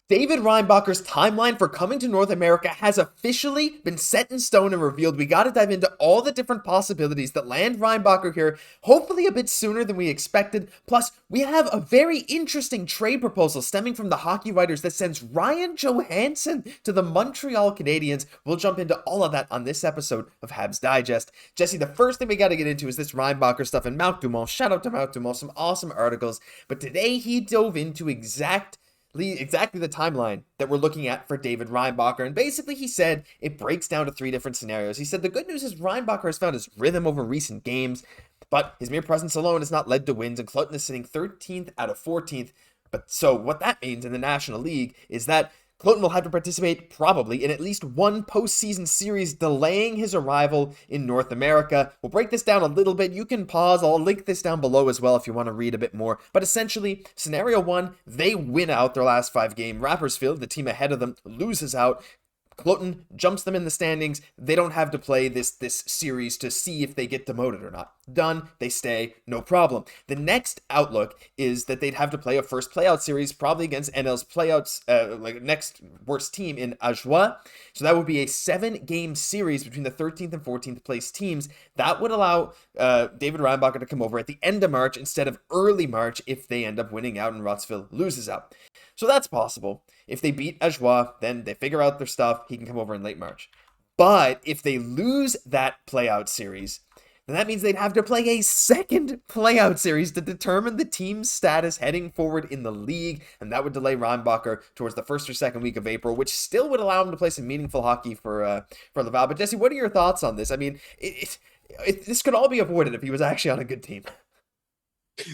David Reinbacher's timeline for coming to North America has officially been set in stone and revealed. We got to dive into all the different possibilities that land Reinbacher here, hopefully a bit sooner than we expected. Plus, we have a very interesting trade proposal stemming from the hockey writers that sends Ryan Johansen to the Montreal Canadiens. We'll jump into all of that on this episode of Habs Digest. Jesse, the first thing we got to get into is this Reinbacher stuff and Mount Dumont. Shout out to Mount Dumont, some awesome articles. But today he dove into exactly the timeline that we're looking at for David Reinbacher. And basically he said it breaks down to 3 different scenarios. He said the good news is Reinbacher has found his rhythm over recent games, but his mere presence alone has not led to wins, and Clutton is sitting 13th out of 14th. But so what that means in the National League is that Clutton will have to participate probably in at least one postseason series, delaying his arrival in North America. We'll break this down a little bit. You can pause. I'll link this down below as well if you want to read a bit more. But essentially, scenario 1, they win out their last 5-game. Rapperswil, the team ahead of them, loses out. Clutton jumps them in the standings. They don't have to play this series to see if they get demoted or not. Done. They stay. No problem. The next outlook is that they'd have to play a first playout series, probably against NL's playouts, like next worst team in Ajoie. So that would be a 7-game series between the 13th and 14th place teams. That would allow David Reinbacher to come over at the end of March instead of early March if they end up winning out and Rapperswil loses out. So that's possible. If they beat Ajoie, then they figure out their stuff. He can come over in late March. But if they lose that playout series, then that means they'd have to play a second playout series to determine the team's status heading forward in the league. And that would delay Reinbacher towards the first or second week of April, which still would allow him to play some meaningful hockey for Laval. But Jesse, what are your thoughts on this? I mean, this could all be avoided if he was actually on a good team.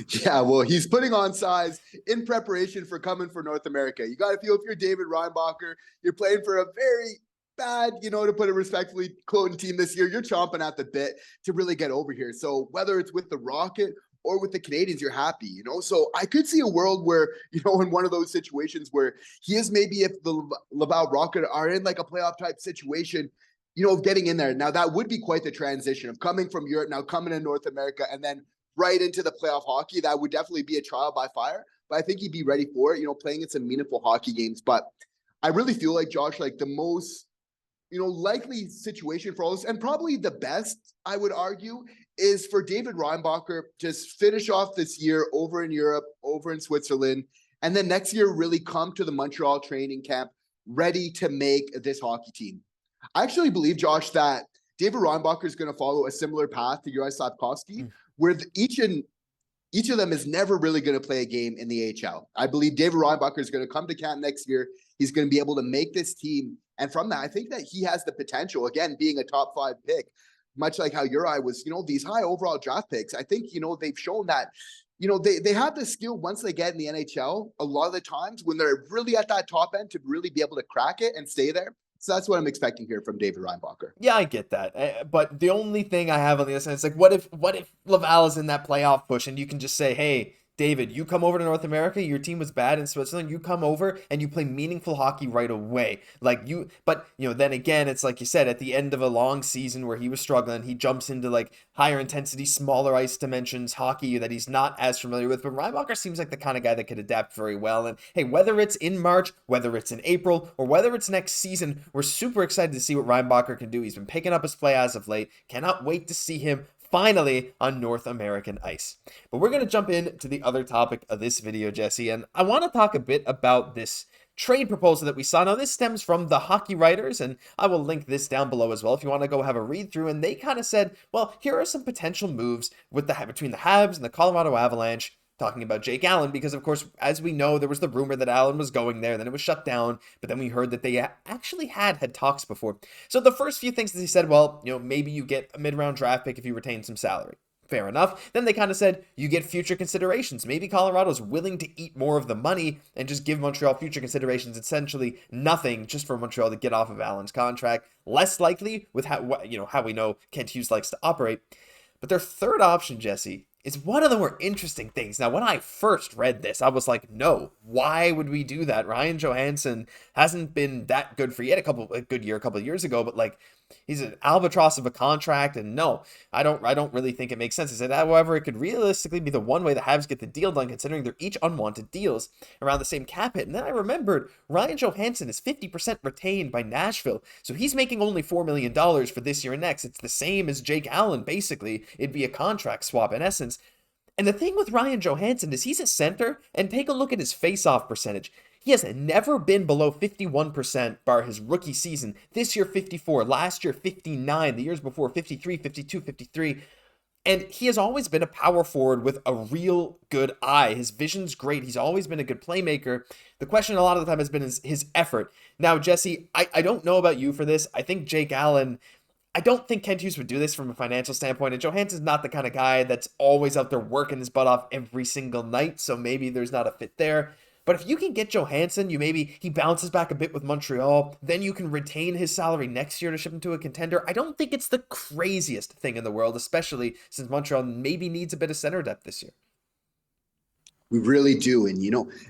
Yeah, well, he's putting on size in preparation for coming for North America. You got to feel if you're David Reinbacher, you're playing for a very bad, to put it respectfully, Cloten team this year. You're chomping at the bit to really get over here. So whether it's with the Rocket or with the Canadiens, you're happy, So I could see a world where, in one of those situations where he is maybe if the Laval Rocket are in like a playoff type situation, getting in there. Now that would be quite the transition of coming from Europe, now coming to North America, and then right into the playoff hockey. That would definitely be a trial by fire, but I think he'd be ready for it, playing in some meaningful hockey games. But I really feel like, Josh, like the most, likely situation for all this, and probably the best, I would argue, is for David Reinbacher just finish off this year over in Europe, over in Switzerland, and then next year really come to the Montreal training camp ready to make this hockey team. I actually believe, Josh, that David Reinbacher is going to follow a similar path to Juraj Slafkovsky, where each of them is never really going to play a game in the AHL. I believe David Reinbacher is going to come to camp next year. He's going to be able to make this team. And from that, I think that he has the potential, again, being a top 5 pick, much like how Juraj was, these high overall draft picks. I think, they've shown that, they have the skill once they get in the NHL, a lot of the times when they're really at that top end to really be able to crack it and stay there. So that's what I'm expecting here from David Reinbacher. Yeah, I get that. But the only thing I have on the other side is like, what if Laval is in that playoff push and you can just say, hey, David, you come over to North America, your team was bad in Switzerland, you come over and you play meaningful hockey right away. But then again, it's like you said, at the end of a long season where he was struggling, he jumps into like higher intensity, smaller ice dimensions hockey that he's not as familiar with. But Reinbacher seems like the kind of guy that could adapt very well. And hey, whether it's in March, whether it's in April, or whether it's next season, we're super excited to see what Reinbacher can do. He's been picking up his play as of late. Cannot wait to see him finally on North American ice. But we're going to jump into the other topic of this video, Jesse, and I want to talk a bit about this trade proposal that we saw. Now, this stems from the hockey writers, and I will link this down below as well if you want to go have a read through. And they kind of said, well, here are some potential moves between the Habs and the Colorado Avalanche, talking about Jake Allen, because of course, as we know, there was the rumor that Allen was going there, then it was shut down, but then we heard that they actually had talks before. So the first few things that he said, well, maybe you get a mid-round draft pick if you retain some salary. Fair enough. Then they kind of said, you get future considerations. Maybe Colorado's willing to eat more of the money and just give Montreal future considerations, essentially nothing, just for Montreal to get off of Allen's contract. Less likely with how we know Kent Hughes likes to operate. But their third option, Jesse, is one of the more interesting things. Now, when I first read this, I was like, no, why would we do that? Ryan Johansen hasn't been that good for you. He had a good year a couple of years ago, but like, he's an albatross of a contract, and no, I don't really think it makes sense. He said, however, it could realistically be the one way the Habs get the deal done, considering they're each unwanted deals around the same cap hit. And then I remembered Ryan Johansen is 50% retained by Nashville, so he's making only $4 million for this year and next. It's the same as Jake Allen, basically. It'd be a contract swap in essence. And the thing with Ryan Johansen is he's a center, and take a look at his face-off percentage. He has never been below 51% bar his rookie season. This year, 54. Last year, 59. The years before, 53, 52, 53. And he has always been a power forward with a real good eye. His vision's great. He's always been a good playmaker. The question a lot of the time has been his effort. Now, Jesse, I don't know about you for this. I think Jake Allen, I don't think Kent Hughes would do this from a financial standpoint. And Johansen's not the kind of guy that's always out there working his butt off every single night. So maybe there's not a fit there. But if you can get Johansen, he bounces back a bit with Montreal, then you can retain his salary next year to ship him to a contender. I don't think it's the craziest thing in the world, especially since Montreal maybe needs a bit of center depth this year. We really do. And,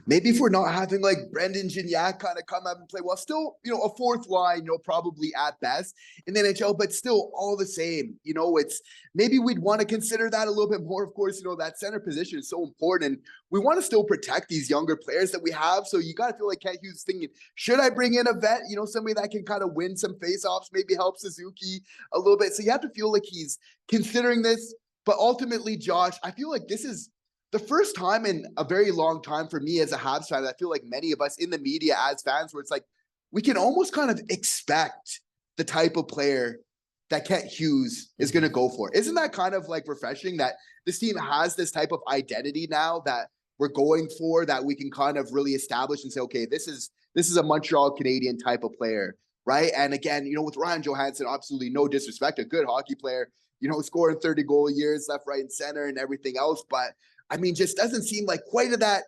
maybe if we're not having like Brendan Gignac kind of come up and play, well, still, a fourth line, probably at best in the NHL, but still all the same, it's maybe we'd want to consider that a little bit more. Of course, that center position is so important. We want to still protect these younger players that we have. So you got to feel like Kent Hughes thinking, should I bring in a vet, somebody that can kind of win some faceoffs, maybe help Suzuki a little bit. So you have to feel like he's considering this. But ultimately, Josh, I feel like this is the first time in a very long time for me as a Habs fan. I feel like many of us in the media as fans, where it's like we can almost kind of expect the type of player that Kent Hughes is going to go for. Isn't that kind of like refreshing that this team has this type of identity now that we're going for, that we can kind of really establish and say, okay, this is a Montreal Canadian type of player, right? And again, with Ryan Johansen, absolutely no disrespect, a good hockey player, scoring 30 goal years left, right, and center and everything else. But I mean, just doesn't seem like quite of that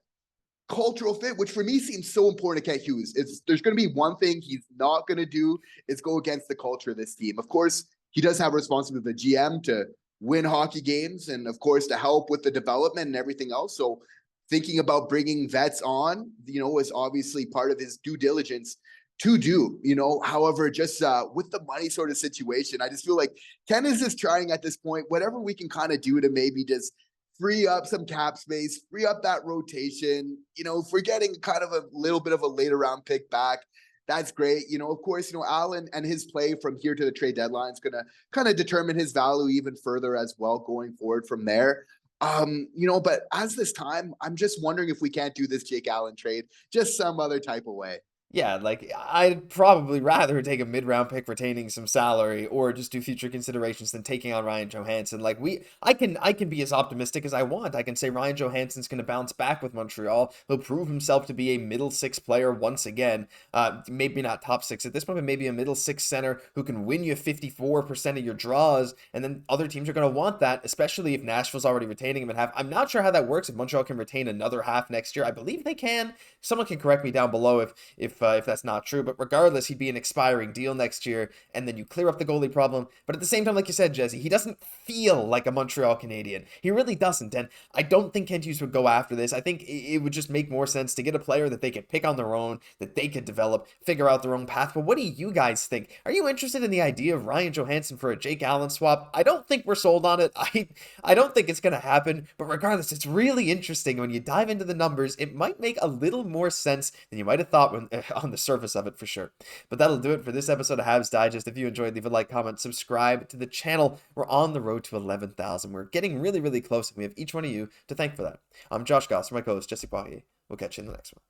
cultural fit, which for me seems so important to Kent Hughes. There's going to be one thing he's not going to do is go against the culture of this team. Of course, he does have a responsibility with the GM to win hockey games and, of course, to help with the development and everything else. So thinking about bringing vets on, is obviously part of his due diligence to do, however, just with the money sort of situation, I just feel like Ken is just trying at this point, whatever we can kind of do to maybe just free up some cap space, free up that rotation, if we're getting kind of a little bit of a later round pick back, that's great. Of course, Allen and his play from here to the trade deadline is going to kind of determine his value even further as well going forward from there. But as this time, I'm just wondering if we can't do this Jake Allen trade just some other type of way. Yeah, like I'd probably rather take a mid-round pick retaining some salary or just do future considerations than taking on Ryan Johansen. Like I can be as optimistic as I want. I can say Ryan Johansen's going to bounce back with Montreal. He'll prove himself to be a middle six player once again. Maybe not top six at this point, but maybe a middle six center who can win you 54% of your draws. And then other teams are going to want that, especially if Nashville's already retaining him at half. I'm not sure how that works if Montreal can retain another half next year. I believe they can. Someone can correct me down below if that's not true, but regardless, he'd be an expiring deal next year, and then you clear up the goalie problem. But at the same time, like you said, Jesse, he doesn't feel like a Montreal Canadian. He really doesn't, and I don't think Kent Hughes would go after this. I think it would just make more sense to get a player that they could pick on their own, that they could develop, figure out their own path. But what do you guys think? Are you interested in the idea of Ryan Johansen for a Jake Allen swap? I don't think we're sold on it. I don't think it's going to happen, but regardless, it's really interesting. When you dive into the numbers, it might make a little more sense than you might have thought when on the surface of it, for sure. But that'll do it for this episode of Habs Digest. If you enjoyed, leave a like, comment, subscribe to the channel. We're on the road to 11,000. We're getting really, really close, and we have each one of you to thank for that. I'm Josh Gosse, my co-host Jesse Poirier. We'll catch you in the next one.